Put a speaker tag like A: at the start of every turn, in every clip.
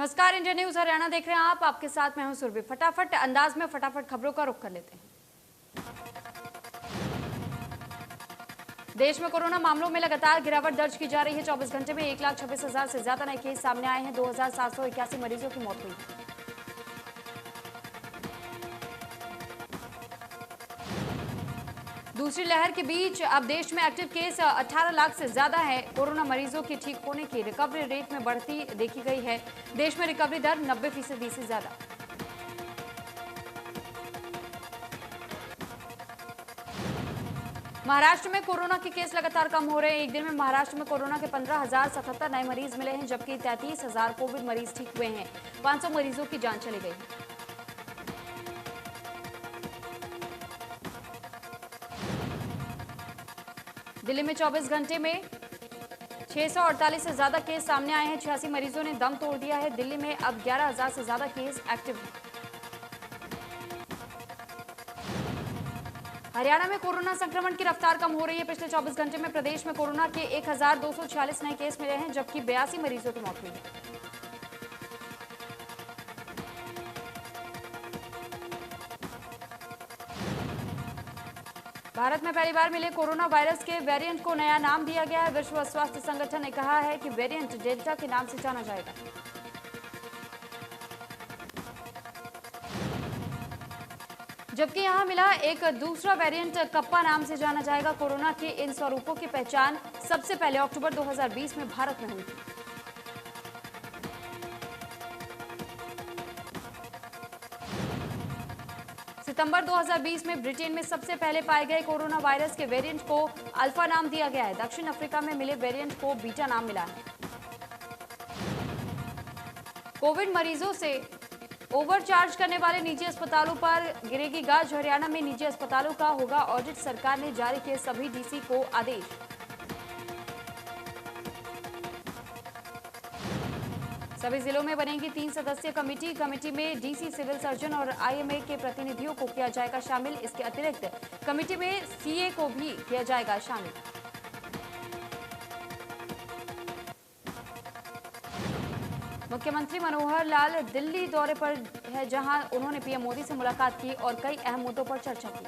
A: नमस्कार, India news Haryana देख रहे हैं आप। आपके साथ मैं हूं सुरभि। फटाफट अंदाज में फटाफट खबरों का रुख कर लेते हैं। देश में कोरोना मामलों में लगातार गिरावट दर्ज की जा रही है। 24 घंटे में 1,26,000 से ज्यादा नए केस सामने आए हैं। 2,781 मरीजों की मौत हुई है। दूसरी लहर के बीच अब देश में एक्टिव केस 18 लाख से ज्यादा है। कोरोना मरीजों के ठीक होने की रिकवरी रेट में बढ़ती देखी गई है। देश में रिकवरी दर 90% से ज्यादा। महाराष्ट्र में कोरोना के केस लगातार कम हो रहे हैं। एक दिन में महाराष्ट्र में कोरोना के 15,077 नए मरीज मिले हैं, जबकि 33,000 कोविड मरीज ठीक हुए हैं। 500 मरीजों की जान चली गई है। दिल्ली में 24 घंटे में 648 से ज्यादा केस सामने आए हैं। 86 मरीजों ने दम तोड़ दिया है। दिल्ली में अब 11,000 से ज्यादा केस एक्टिव हैं। हरियाणा में कोरोना संक्रमण की रफ्तार कम हो रही है। पिछले 24 घंटे में प्रदेश में कोरोना के 1,246 नए केस मिले हैं, जबकि 82 मरीजों की मौत हुई है। भारत में पहली बार मिले कोरोना वायरस के वेरिएंट को नया नाम दिया गया है। विश्व स्वास्थ्य संगठन ने कहा है कि वेरिएंट डेल्टा के नाम से जाना जाएगा। जबकि यहां मिला एक दूसरा वेरिएंट कप्पा नाम से जाना जाएगा। कोरोना के इन स्वरूपों की पहचान सबसे पहले अक्टूबर 2020 में भारत में हुई थी। सितंबर 2020 में ब्रिटेन में सबसे पहले पाए गए कोरोना वायरस के वेरिएंट को अल्फा नाम दिया गया है। दक्षिण अफ्रीका में मिले वेरिएंट को बीटा नाम मिला है। कोविड मरीजों से ओवरचार्ज करने वाले निजी अस्पतालों पर गिरेगी गाज। हरियाणा में निजी अस्पतालों का होगा ऑडिट। सरकार ने जारी किए सभी डीसी को आदेश। सभी जिलों में बनेगी 3 सदस्यीय कमेटी। कमेटी में डीसी, सिविल सर्जन और आईएमए के प्रतिनिधियों को किया जाएगा शामिल। इसके अतिरिक्त कमेटी में सीए को भी किया जाएगा शामिल। मुख्यमंत्री मनोहर लाल दिल्ली दौरे पर है, जहां उन्होंने पीएम मोदी से मुलाकात की और कई अहम मुद्दों पर चर्चा की।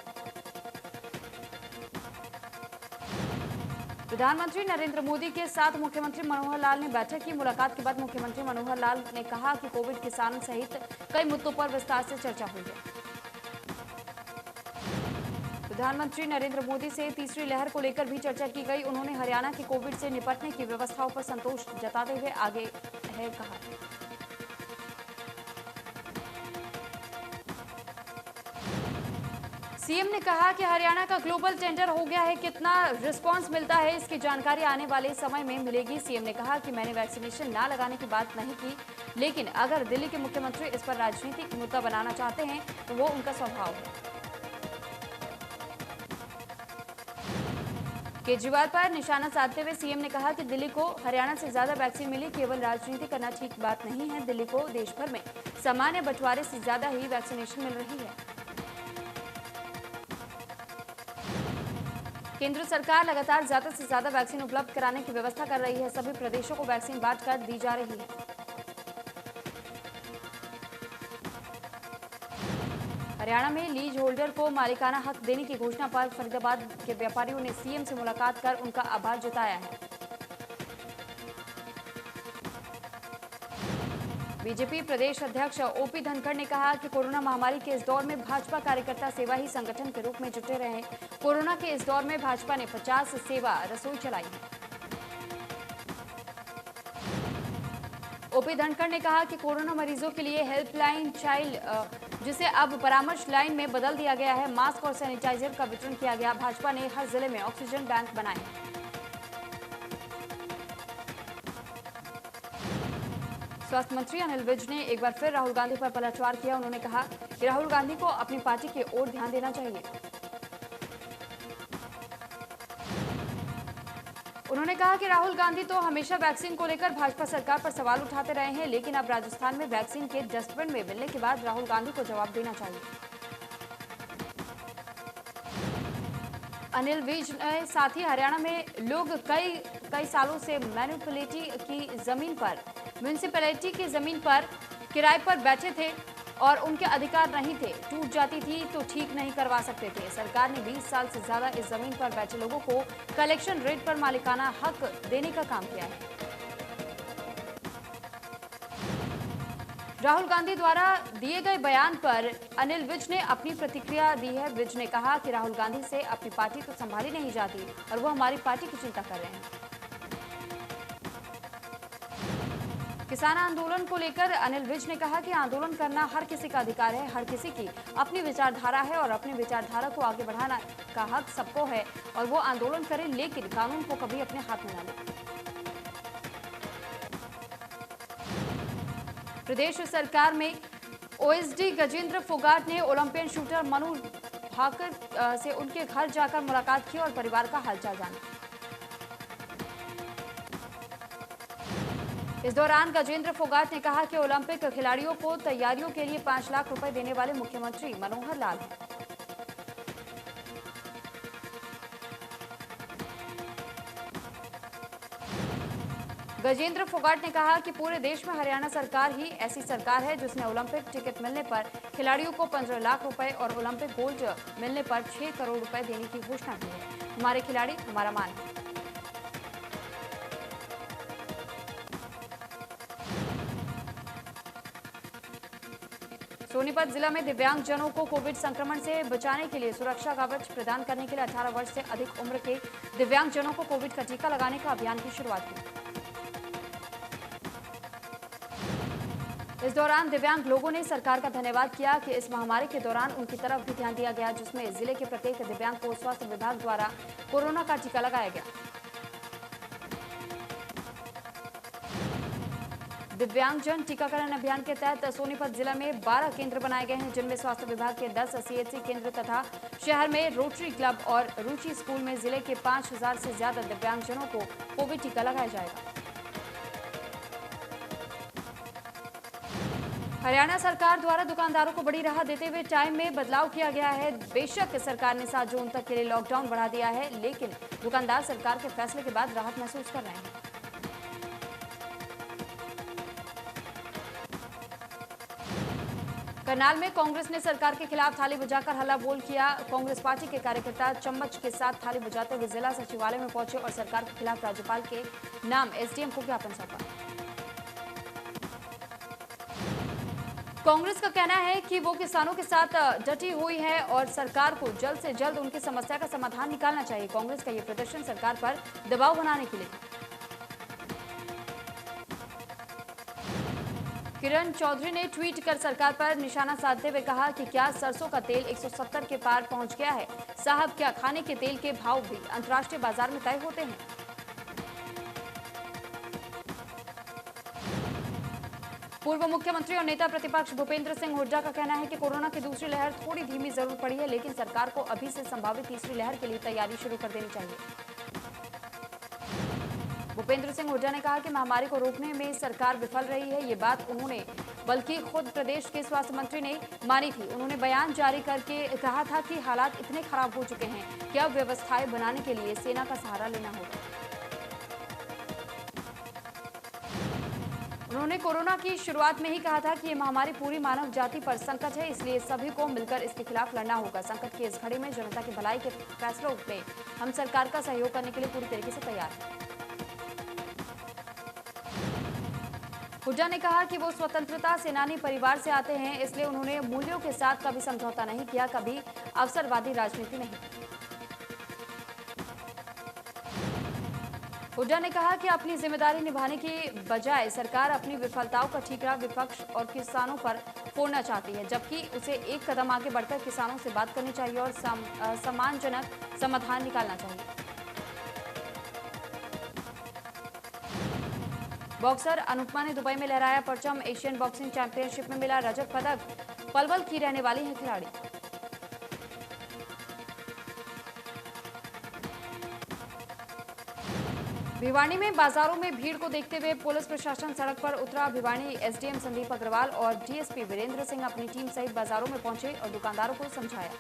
A: प्रधानमंत्री नरेंद्र मोदी के साथ मुख्यमंत्री मनोहर लाल ने बैठक की। मुलाकात के बाद मुख्यमंत्री मनोहर लाल ने कहा कि कोविड, किसानों सहित कई मुद्दों पर विस्तार से चर्चा हुई है। प्रधानमंत्री नरेंद्र मोदी से तीसरी लहर को लेकर भी चर्चा की गई। उन्होंने हरियाणा की कोविड से निपटने की व्यवस्थाओं पर संतोष जताते हुए आगे है कहा। सीएम ने कहा कि हरियाणा का ग्लोबल टेंडर हो गया है। कितना रिस्पांस मिलता है, इसकी जानकारी आने वाले समय में मिलेगी। सीएम ने कहा कि मैंने वैक्सीनेशन ना लगाने की बात नहीं की, लेकिन अगर दिल्ली के मुख्यमंत्री इस पर राजनीतिक मुद्दा बनाना चाहते हैं तो वो उनका स्वभाव है। केजरीवाल पर निशाना साधते हुए सीएम ने कहा कि दिल्ली को हरियाणा से ज्यादा वैक्सीन मिली। केवल राजनीति करना ठीक बात नहीं है। दिल्ली को देश भर में सामान्य बंटवारे से ज्यादा ही वैक्सीनेशन मिल रही है। केंद्र सरकार लगातार ज्यादा से ज्यादा वैक्सीन उपलब्ध कराने की व्यवस्था कर रही है। सभी प्रदेशों को वैक्सीन बांटकर दी जा रही है। हरियाणा में लीज होल्डर को मालिकाना हक देने की घोषणा पर फरीदाबाद के व्यापारियों ने सीएम से मुलाकात कर उनका आभार जताया है। बीजेपी प्रदेश अध्यक्ष ओपी धनखड़ ने कहा कि कोरोना महामारी के इस दौर में भाजपा कार्यकर्ता सेवा ही संगठन के रूप में जुटे रहे। कोरोना के इस दौर में भाजपा ने 50 सेवा रसोई चलाई है। ओपी धनखड़ ने कहा कि कोरोना मरीजों के लिए हेल्पलाइन चाइल्ड, जिसे अब परामर्श लाइन में बदल दिया गया है। मास्क और सैनिटाइजर का वितरण किया गया। भाजपा ने हर जिले में ऑक्सीजन बैंक बनाए। स्वास्थ्य मंत्री अनिल विज ने एक बार फिर राहुल गांधी पर पलटवार किया। उन्होंने कहा कि राहुल गांधी को अपनी पार्टी की ओर ध्यान देना चाहिए। उन्होंने कहा कि राहुल गांधी तो हमेशा वैक्सीन को लेकर भाजपा सरकार पर सवाल उठाते रहे हैं, लेकिन अब राजस्थान में वैक्सीन के डस्टबिन में मिलने के बाद राहुल गांधी को जवाब देना चाहिए। अनिल विज ने साथ ही हरियाणा में लोग कई सालों से म्यूनिसिपैलिटी की जमीन पर किराए पर बैठे थे और उनके अधिकार नहीं थे, टूट जाती थी तो ठीक नहीं करवा सकते थे। सरकार ने 20 साल से ज्यादा इस जमीन पर बैठे लोगों को कलेक्शन रेट पर मालिकाना हक देने का काम किया है। राहुल गांधी द्वारा दिए गए बयान पर अनिल विज ने अपनी प्रतिक्रिया दी है। विज ने कहा कि राहुल गांधी से अपनी पार्टी तो संभाली नहीं जाती और वो हमारी पार्टी की चिंता कर रहे हैं। किसान आंदोलन को लेकर अनिल विज ने कहा कि आंदोलन करना हर किसी का अधिकार है, हर किसी की अपनी विचारधारा है और अपनी विचारधारा को आगे बढ़ाना का हक सबको है और वो आंदोलन करे, लेकिन कानून को कभी अपने हाथ में न ले। प्रदेश सरकार में ओएसडी गजेंद्र फोगाट ने ओलंपियन शूटर मनु भाकर से उनके घर जाकर मुलाकात की और परिवार का हालचाल जाना। इस दौरान गजेंद्र फोगाट ने कहा कि ओलंपिक खिलाड़ियों को तैयारियों के लिए 5 लाख रुपए देने वाले मुख्यमंत्री मनोहर लाल हैं। गजेंद्र फोगाट ने कहा कि पूरे देश में हरियाणा सरकार ही ऐसी सरकार है जिसने ओलंपिक टिकट मिलने पर खिलाड़ियों को 15 लाख रुपए और ओलंपिक गोल्ड मिलने पर 6 करोड़ रुपए देने की घोषणा की है। हमारे खिलाड़ी हमारा मान है। सोनीपत जिला में दिव्यांगजनों को कोविड संक्रमण से बचाने के लिए सुरक्षा कवच प्रदान करने के लिए 18 वर्ष से अधिक उम्र के दिव्यांगजनों को कोविड का टीका लगाने का अभियान की शुरुआत की। इस दौरान दिव्यांग लोगों ने सरकार का धन्यवाद किया कि इस महामारी के दौरान उनकी तरफ भी ध्यान दिया गया, जिसमें जिले के प्रत्येक दिव्यांग को स्वास्थ्य विभाग द्वारा कोरोना का टीका लगाया गया। दिव्यांगजन टीकाकरण अभियान के तहत सोनीपत जिला में 12 केंद्र बनाए गए हैं, जिनमें स्वास्थ्य विभाग के 10 सीएचसी केंद्र तथा शहर में रोटरी क्लब और रुचि स्कूल में जिले के 5000 से ज्यादा दिव्यांगजनों को कोविड टीका लगाया जाएगा। हरियाणा सरकार द्वारा दुकानदारों को बड़ी राहत देते हुए टाइम में बदलाव किया गया है। बेशक सरकार ने 7 जून तक के लिए लॉकडाउन बढ़ा दिया है, लेकिन दुकानदार सरकार के फैसले के बाद राहत महसूस कर रहे हैं। करनाल में कांग्रेस ने सरकार के खिलाफ थाली बजाकर हल्ला बोल किया। कांग्रेस पार्टी के कार्यकर्ता चम्मच के साथ थाली बजाते हुए जिला सचिवालय में पहुंचे और सरकार के खिलाफ राज्यपाल के नाम एसडीएम को ज्ञापन सौंपा। कांग्रेस का कहना है कि वो किसानों के साथ डटी हुई है और सरकार को जल्द से जल्द उनकी समस्या का समाधान निकालना चाहिए। कांग्रेस का ये प्रदर्शन सरकार पर दबाव बनाने के लिए। किरण चौधरी ने ट्वीट कर सरकार पर निशाना साधते हुए कहा कि क्या सरसों का तेल 170 के पार पहुंच गया है? साहब, क्या खाने के तेल के भाव भी अंतर्राष्ट्रीय बाजार में तय होते हैं? पूर्व मुख्यमंत्री और नेता प्रतिपक्ष भूपेंद्र सिंह हुड्डा का कहना है कि कोरोना की दूसरी लहर थोड़ी धीमी जरूर पड़ी है, लेकिन सरकार को अभी से संभावित तीसरी लहर के लिए तैयारी शुरू कर देनी चाहिए। भूपेंद्र सिंह हुड्डा ने कहा कि महामारी को रोकने में सरकार विफल रही है। ये बात उन्होंने बल्कि खुद प्रदेश के स्वास्थ्य मंत्री ने मानी थी। उन्होंने बयान जारी करके कहा था कि हालात इतने खराब हो चुके हैं कि अब व्यवस्थाएं बनाने के लिए सेना का सहारा लेना होगा। उन्होंने कोरोना की शुरुआत में ही कहा था कि ये महामारी पूरी मानव जाति पर संकट है, इसलिए सभी को मिलकर इसके खिलाफ लड़ना होगा। संकट की इस घड़ी में जनता की भलाई के फैसलों में हम सरकार का सहयोग करने के लिए पूरी तरीके से तैयार हैं। हुड्डा ने कहा कि वो स्वतंत्रता सेनानी परिवार से आते हैं, इसलिए उन्होंने मूल्यों के साथ कभी समझौता नहीं किया, कभी अवसरवादी राजनीति नहीं। हुड्डा ने कहा कि अपनी जिम्मेदारी निभाने के बजाय सरकार अपनी विफलताओं का ठीकरा विपक्ष और किसानों पर फोड़ना चाहती है, जबकि उसे एक कदम आगे बढ़कर किसानों से बात करनी चाहिए और सम्मानजनक समाधान निकालना चाहिए। बॉक्सर अनुपमा ने दुबई में लहराया परचम। एशियन बॉक्सिंग चैंपियनशिप में मिला रजत पदक। पलवल की रहने वाली है खिलाड़ी। भिवानी में बाजारों में भीड़ को देखते हुए पुलिस प्रशासन सड़क पर उतरा। भिवानी एसडीएम संदीप अग्रवाल और डीएसपी वीरेंद्र सिंह अपनी टीम सहित बाजारों में पहुंचे और दुकानदारों को समझाया।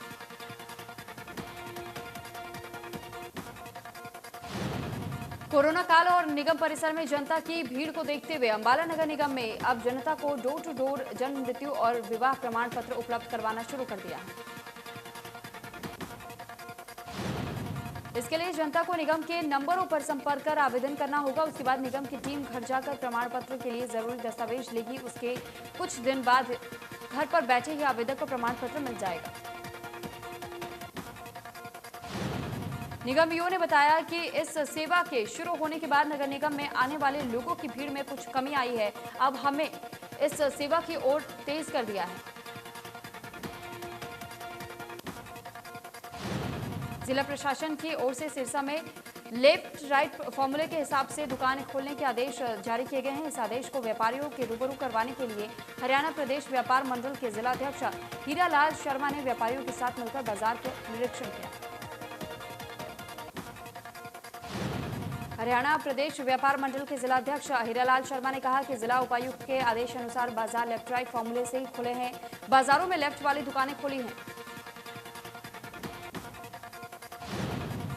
A: कोरोना काल और निगम परिसर में जनता की भीड़ को देखते हुए अंबाला नगर निगम में अब जनता को डोर टू डोर जन्म मृत्यु और विवाह प्रमाण पत्र उपलब्ध करवाना शुरू कर दिया है। इसके लिए जनता को निगम के नंबरों पर संपर्क कर आवेदन करना होगा। उसके बाद निगम की टीम घर जाकर प्रमाण पत्र के लिए जरूरी दस्तावेज लेगी। उसके कुछ दिन बाद घर पर बैठे ही आवेदक को प्रमाण पत्र मिल जाएगा। निगम ईओ ने बताया कि इस सेवा के शुरू होने के बाद नगर निगम में आने वाले लोगों की भीड़ में कुछ कमी आई है। अब हमें इस सेवा की ओर तेज कर दिया है। जिला प्रशासन की ओर से सिरसा में लेफ्ट राइट फॉर्मूले के हिसाब से दुकान खोलने के आदेश जारी किए गए हैं। इस आदेश को व्यापारियों के रूबरू करवाने के लिए हरियाणा प्रदेश व्यापार मंडल के जिलाध्यक्ष हीरालाल शर्मा ने व्यापारियों के साथ मिलकर बाजार का निरीक्षण किया। हरियाणा प्रदेश व्यापार मंडल के जिलाध्यक्ष हीरालाल शर्मा ने कहा कि जिला उपायुक्त के आदेश अनुसार बाजार लेफ्ट राइट फॉर्मूले से ही खुले हैं। बाजारों में लेफ्ट वाली दुकानें खुली हैं।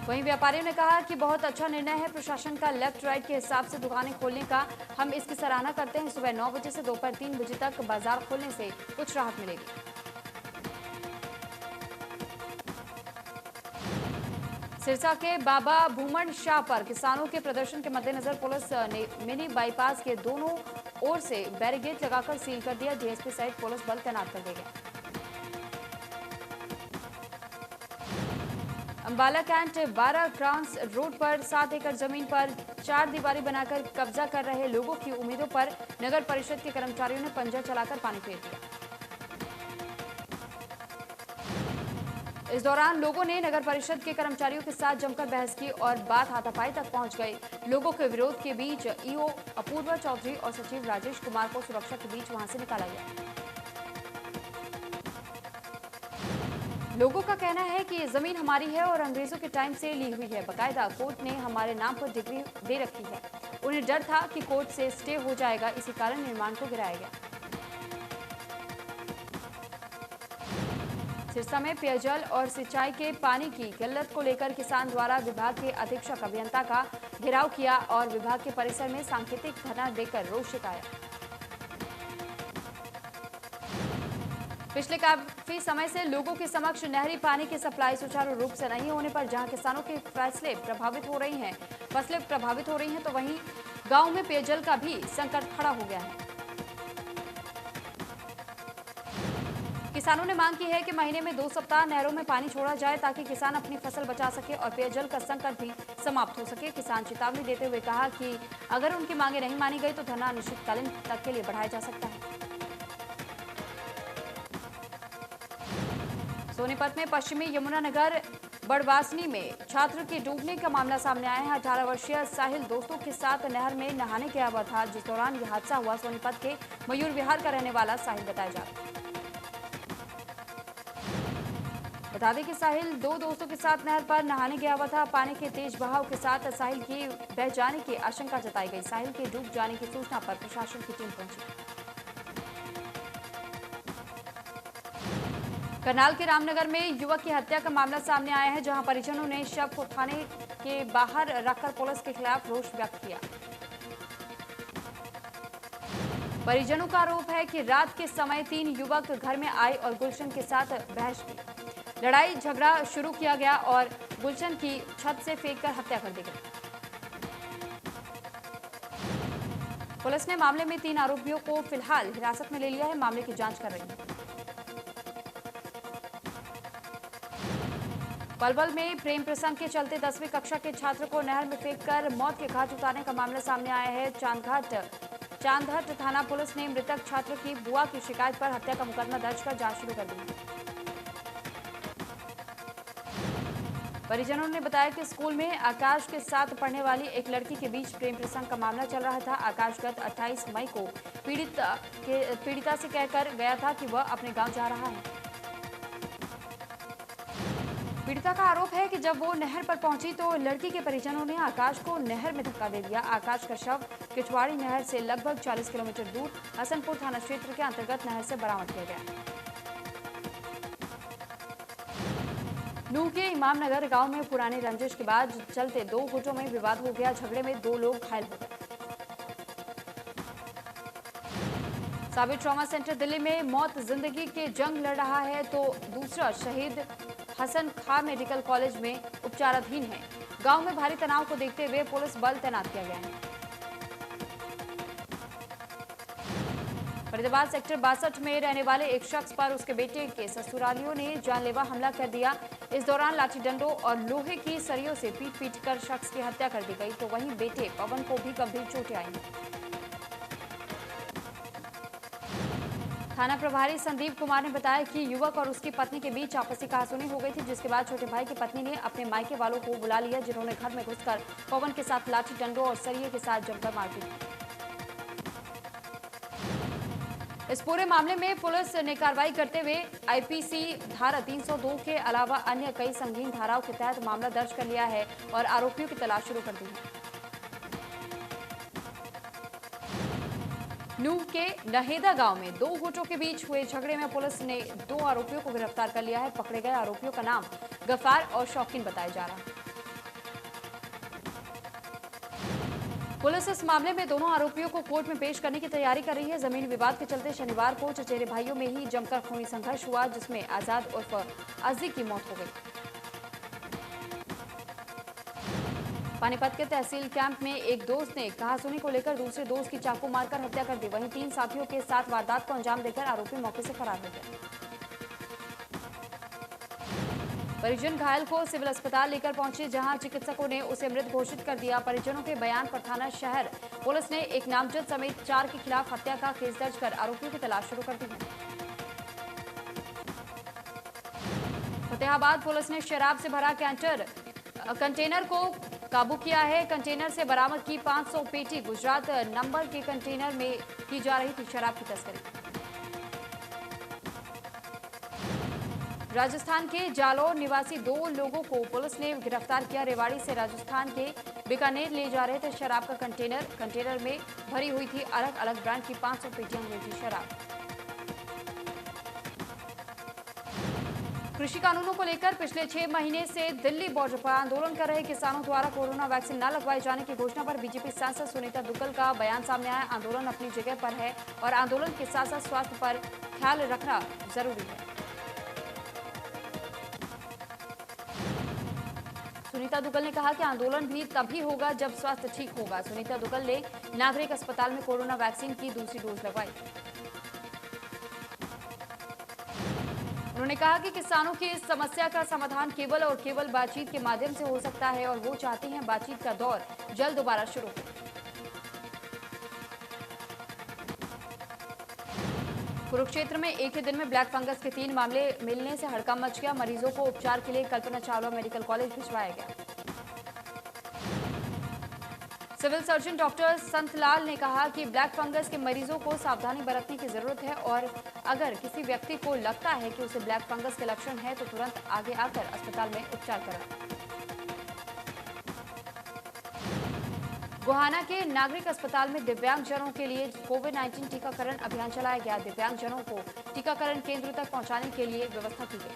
A: वहीं व्यापारियों ने कहा कि बहुत अच्छा निर्णय है प्रशासन का लेफ्ट राइट के हिसाब से दुकानें खोलने का। हम इसकी सराहना करते हैं। सुबह 9 बजे से दोपहर 3 बजे तक बाजार खोलने से कुछ राहत मिलेगी। सिरसा के बाबा भूमन शाह पर किसानों के प्रदर्शन के मद्देनजर पुलिस ने मिनी बाईपास के दोनों ओर से बैरिकेड लगाकर सील कर दिया। डीएसपी सहित पुलिस बल तैनात कर दिए गए। अंबाला कैंट 12 क्रॉस रोड पर 7 एकड़ जमीन पर 4 दीवारी बनाकर कब्जा कर रहे लोगों की उम्मीदों पर नगर परिषद के कर्मचारियों ने पंजा चलाकर पानी फेर दिया। इस दौरान लोगों ने नगर परिषद के कर्मचारियों के साथ जमकर बहस की और बात हाथापाई तक पहुंच गई। लोगों के विरोध के बीच ईओ अपूर्वा चौधरी और सचिव राजेश कुमार को सुरक्षा के बीच वहां से निकाला गया। लोगों का कहना है कि ये जमीन हमारी है और अंग्रेजों के टाइम से ली हुई है। बकायदा कोर्ट ने हमारे नाम पर डिग्री दे रखी है। उन्हें डर था कि कोर्ट से स्टे हो जाएगा, इसी कारण निर्माण को गिराया गया। सिरसा में पेयजल और सिंचाई के पानी की किल्लत को लेकर किसान द्वारा विभाग के अधीक्षक अभियंता का घेराव किया और विभाग के परिसर में सांकेतिक धरना देकर रोष जताया। पिछले काफी समय से लोगों के समक्ष नहरी पानी की सप्लाई सुचारू रूप से नहीं होने पर जहां किसानों की फसलें प्रभावित हो रही हैं, तो वहीं गांव में पेयजल का भी संकट खड़ा हो गया है। किसानों ने मांग की है कि महीने में 2 सप्ताह नहरों में पानी छोड़ा जाए ताकि किसान अपनी फसल बचा सके और पेयजल का संकट भी समाप्त हो सके। किसान चेतावनी देते हुए कहा कि अगर उनकी मांगे नहीं मानी गई तो धरना अनिश्चितकालीन तक के लिए बढ़ाया जा सकता है। सोनीपत में पश्चिमी यमुनानगर बड़वासनी में छात्र के डूबने का मामला सामने आया है। 18 वर्षीय साहिल दोस्तों के साथ नहर में नहाने गया हुआ था, जिस दौरान यह हादसा हुआ। सोनीपत के मयूर विहार का रहने वाला साहिल बताया जा रहा है। बता दें कि साहिल 2 दोस्तों के साथ नहर पर नहाने गया हुआ था। पानी के तेज बहाव के साथ साहिल की बह जाने की आशंका जताई गई। साहिल के डूब जाने की सूचना पर प्रशासन की टीम पहुंची। करनाल के रामनगर में युवक की हत्या का मामला सामने आया है, जहां परिजनों ने शव को थाने के बाहर रखकर पुलिस के खिलाफ रोष व्यक्त किया। परिजनों का आरोप है कि रात के समय 3 युवक घर में आए और गुलशन के साथ बहस की। लड़ाई झगड़ा शुरू किया गया और गुलशन की छत से फेंककर हत्या कर दी गई। पुलिस ने मामले में 3 आरोपियों को फिलहाल हिरासत में ले लिया है। मामले की जांच कर रही है। पलवल में प्रेम प्रसंग के चलते 10वीं कक्षा के छात्र को नहर में फेंककर मौत के घाट उतारने का मामला सामने आया है। चांदघाट थाना पुलिस ने मृतक छात्र की बुआ की शिकायत पर हत्या का मुकदमा दर्ज कर जांच शुरू कर दी है। परिजनों ने बताया कि स्कूल में आकाश के साथ पढ़ने वाली एक लड़की के बीच प्रेम प्रसंग का मामला चल रहा था। आकाश गत 28 मई को पीड़िता से कहकर गया था कि वह अपने गांव जा रहा है। पीड़िता का आरोप है कि जब वो नहर पर पहुंची तो लड़की के परिजनों ने आकाश को नहर में धक्का दे दिया। आकाश का शव किचवाड़ी नहर से लगभग 40 किलोमीटर दूर हसनपुर थाना क्षेत्र के अंतर्गत नहर से बरामद किया गया। नूह के इमामनगर गांव में पुरानी रंजिश के बाद चलते दो गुटों में विवाद हो गया। झगड़े में 2 लोग घायल हो गए। साबिर ट्रॉमा सेंटर दिल्ली में मौत जिंदगी के जंग लड़ रहा है तो दूसरा शहीद हसन खां मेडिकल कॉलेज में उपचाराधीन है। गांव में भारी तनाव को देखते हुए पुलिस बल तैनात किया गया है। फरीदाबाद सेक्टर 62 में रहने वाले एक शख्स पर उसके बेटे के ससुरालियों ने जानलेवा हमला कर दिया। इस दौरान लाठी डंडों और लोहे की सरियों से पीट कर शख्स की हत्या कर दी गई तो वहीं बेटे पवन को भी गंभीर चोटें आई। थाना प्रभारी संदीप कुमार ने बताया कि युवक और उसकी पत्नी के बीच आपसी कहासुनी हो गई थी, जिसके बाद छोटे भाई की पत्नी ने अपने मायके वालों को बुला लिया, जिन्होंने घर में घुसकर पवन के साथ लाठी डंडों और सरिये के साथ जमकर मारपीट की। इस पूरे मामले में पुलिस ने कार्रवाई करते हुए आईपीसी धारा 302 के अलावा अन्य कई संगीन धाराओं के तहत मामला दर्ज कर लिया है और आरोपियों की तलाश शुरू कर दी है। नूह के नहेदा गांव में 2 गुटों के बीच हुए झगड़े में पुलिस ने 2 आरोपियों को गिरफ्तार कर लिया है। पकड़े गए आरोपियों का नाम गफार और शौकीन बताया जा रहा है। पुलिस इस मामले में दोनों आरोपियों को कोर्ट में पेश करने की तैयारी कर रही है। जमीन विवाद के चलते शनिवार को चचेरे भाइयों में ही जमकर खूनी संघर्ष हुआ, जिसमें आजाद उर्फ अजी की मौत हो गई। पानीपत के तहसील कैंप में एक दोस्त ने कहासुनी को लेकर दूसरे दोस्त की चाकू मारकर हत्या कर दी। वहीं 3 साथियों के साथ वारदात को अंजाम देकर आरोपी मौके से फरार हो गया। परिजन घायल को सिविल अस्पताल लेकर पहुंचे, जहां चिकित्सकों ने उसे मृत घोषित कर दिया। परिजनों के बयान पर थाना शहर पुलिस ने एक नामजद समेत 4 के खिलाफ हत्या का केस दर्ज कर आरोपियों की तलाश शुरू कर दी है। फतेहाबाद पुलिस ने शराब से भरा कंटेनर को काबू किया है। कंटेनर से बरामद की 500 पेटी गुजरात नंबर के कंटेनर में की जा रही थी शराब की तस्करी। राजस्थान के जालौर निवासी 2 लोगों को पुलिस ने गिरफ्तार किया। रेवाड़ी से राजस्थान के बीकानेर ले जा रहे थे शराब का कंटेनर में भरी हुई थी अलग अलग ब्रांड की 500 पेटियां हुई थी शराब। कृषि कानूनों को लेकर पिछले 6 महीने से दिल्ली बॉर्डर पर आंदोलन कर रहे किसानों द्वारा कोरोना वैक्सीन न लगवाए जाने की घोषणा पर बीजेपी सांसद सुनीता दुग्गल का बयान सामने आया। आंदोलन अपनी जगह पर है और आंदोलन के साथ साथ स्वास्थ्य पर ख्याल रखना जरूरी है। सुनीता दुग्गल ने कहा कि आंदोलन भी तभी होगा जब स्वास्थ्य ठीक होगा। सुनीता दुग्गल ने नागरिक अस्पताल में कोरोना वैक्सीन की दूसरी डोज लगवाई। उन्होंने कहा कि किसानों की इस समस्या का समाधान केवल और केवल बातचीत के माध्यम से हो सकता है और वो चाहती हैं बातचीत का दौर जल्द दोबारा शुरू हो। कुरुक्षेत्र में एक ही दिन में ब्लैक फंगस के 3 मामले मिलने से हड़कंप मच गया। मरीजों को उपचार के लिए कल्पना चावला मेडिकल कॉलेज भिजवाया गया। सिविल सर्जन डॉक्टर संतलाल ने कहा कि ब्लैक फंगस के मरीजों को सावधानी बरतने की जरूरत है और अगर किसी व्यक्ति को लगता है कि उसे ब्लैक फंगस के लक्षण है तो तुरंत आगे आकर अस्पताल में उपचार कराएं। गोहाना के नागरिक अस्पताल में दिव्यांगजनों के लिए कोविड-19 टीकाकरण अभियान चलाया गया। दिव्यांगजनों को टीकाकरण केंद्र तक पहुंचाने के लिए व्यवस्था की गई।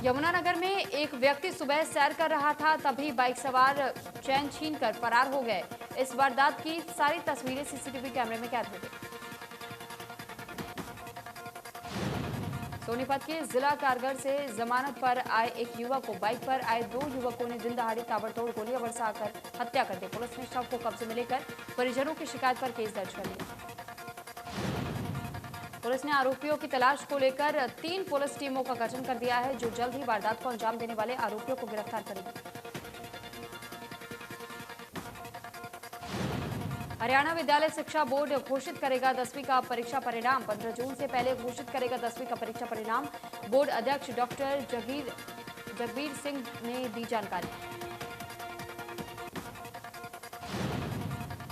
A: यमुनानगर में एक व्यक्ति सुबह सैर कर रहा था, तभी बाइक सवार चैन छीनकर फरार हो गए। इस वारदात की सारी तस्वीरें सीसीटीवी कैमरे में कैद हो गई। सोनीपत के जिला कारगर से जमानत पर आए एक युवक को बाइक पर आए 2 युवकों ने दिन दहाड़े ताबड़तोड़ गोलियां बरसाकर हत्या कर दी। पुलिस ने शव को कब्जे में लेकर परिजनों की शिकायत पर केस दर्ज कर लिया। पुलिस ने आरोपियों की तलाश को लेकर 3 पुलिस टीमों का गठन कर दिया है, जो जल्द ही वारदात को अंजाम देने वाले आरोपियों को गिरफ्तार करेगी। हरियाणा विद्यालय शिक्षा बोर्ड घोषित करेगा 10वीं का परीक्षा परिणाम। 15 जून से पहले घोषित करेगा 10वीं का परीक्षा परिणाम। बोर्ड अध्यक्ष डॉक्टर जगबीर सिंह ने दी जानकारी।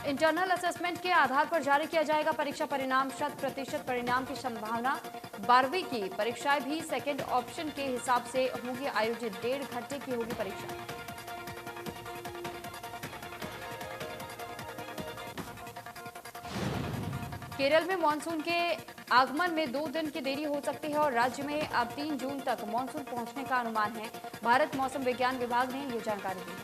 A: इंटरनल असेसमेंट के आधार पर जारी किया जाएगा परीक्षा परिणाम। 100% परिणाम की संभावना। 12वीं की परीक्षाएं भी सेकेंड ऑप्शन के हिसाब से होंगी आयोजित। 1.5 घंटे की होगी परीक्षा। केरल में मानसून के आगमन में 2 दिन की देरी हो सकती है और राज्य में अब 3 जून तक मानसून पहुंचने का अनुमान है। भारत मौसम विज्ञान विभाग ने ये जानकारी दी है।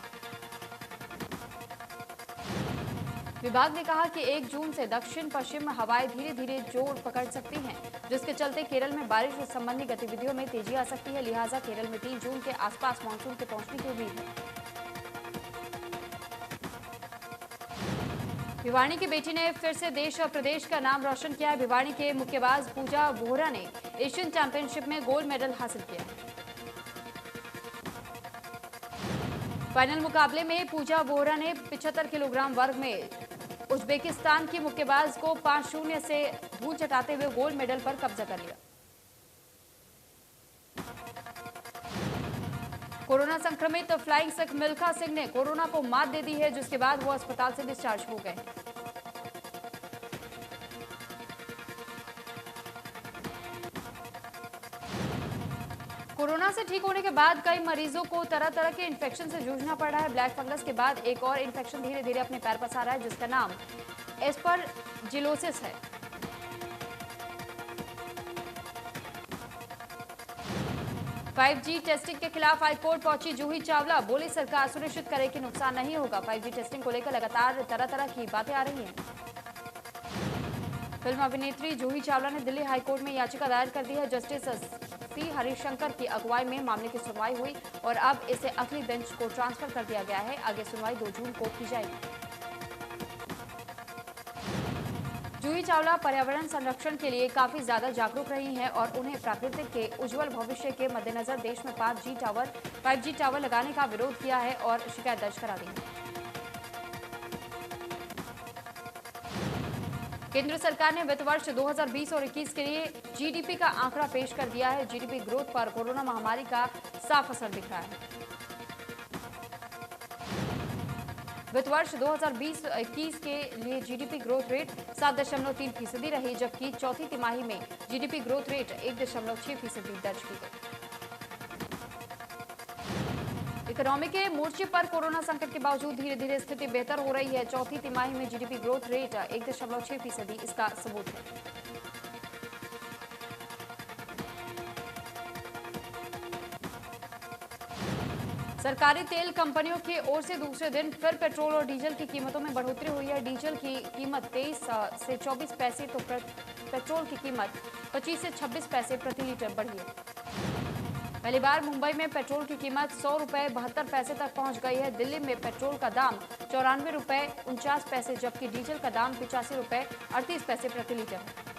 A: विभाग ने कहा कि 1 जून से दक्षिण पश्चिम हवाएं धीरे धीरे जोर पकड़ सकती हैं, जिसके चलते केरल में बारिश संबंधी गतिविधियों में तेजी आ सकती है। लिहाजा केरल में 3 जून के आसपास मानसून के पहुंचने की उम्मीद है। भिवानी की बेटी ने फिर से देश और प्रदेश का नाम रोशन किया है। भिवानी के मुक्केबाज पूजा बोहरा ने एशियन चैंपियनशिप में गोल्ड मेडल हासिल किया है। फाइनल मुकाबले में पूजा बोहरा ने 75 किलोग्राम वर्ग में उज्बेकिस्तान की मुक्केबाज को 5-0 से धूल चटाते हुए गोल्ड मेडल पर कब्जा कर लिया। कोरोना संक्रमित फ्लाइंग सिख मिल्खा सिंह ने कोरोना को मात दे दी है, जिसके बाद वो अस्पताल से डिस्चार्ज हो गए। कोरोना से ठीक होने के बाद कई मरीजों को तरह तरह के इन्फेक्शन से जूझना पड़ रहा है। ब्लैक फंगस के बाद एक और इन्फेक्शन धीरे धीरे अपने पैर पसार रहा है, जिसका नाम एस्परजिलोसिस है। फाइव जी टेस्टिंग के खिलाफ हाईकोर्ट पहुंची जूही चावला, बोली सरकार सुनिश्चित करे कि नुकसान नहीं होगा। 5G टेस्टिंग को लेकर लगातार तरह तरह की बातें आ रही हैं। फिल्म अभिनेत्री जूही चावला ने दिल्ली हाईकोर्ट में याचिका दायर कर दी है। जस्टिस सी हरिशंकर की अगुवाई में मामले की सुनवाई हुई और अब इसे अगली बेंच को ट्रांसफर कर दिया गया है। आगे सुनवाई 2 जून को की जाएगी। जूही चावला पर्यावरण संरक्षण के लिए काफी ज्यादा जागरूक रही हैं और उन्हें प्राकृतिक के उज्जवल भविष्य के मद्देनजर देश में 5G टावर लगाने का विरोध किया है और शिकायत दर्ज करा दी है। केंद्र सरकार ने वित्त वर्ष 2020 और 21 के लिए जीडीपी का आंकड़ा पेश कर दिया है। जीडीपी ग्रोथ पर कोरोना महामारी का साफ असर दिख रहा है। वित्त वर्ष 2020-21 के लिए जीडीपी ग्रोथ रेट 7.3% रही, जबकि चौथी तिमाही में जीडीपी ग्रोथ रेट 1.6% दर्ज की गई। इकोनॉमी के मोर्चे पर कोरोना संकट के बावजूद धीरे धीरे स्थिति बेहतर हो रही है। चौथी तिमाही में जीडीपी ग्रोथ रेट 1.6% इसका सबूत है। सरकारी तेल कंपनियों की ओर से दूसरे दिन फिर पेट्रोल और डीजल की कीमतों में बढ़ोतरी हुई है। डीजल की कीमत 23 से 24 पैसे तो पेट्रोल की कीमत 25 से 26 पैसे प्रति लीटर बढ़ी है। पहली बार मुंबई में पेट्रोल की कीमत 100 रुपये 72 पैसे तक पहुंच गई है। दिल्ली में पेट्रोल का दाम 94 रुपये 49 पैसे, जबकि डीजल का दाम 85 रुपये 38 पैसे प्रति लीटर है।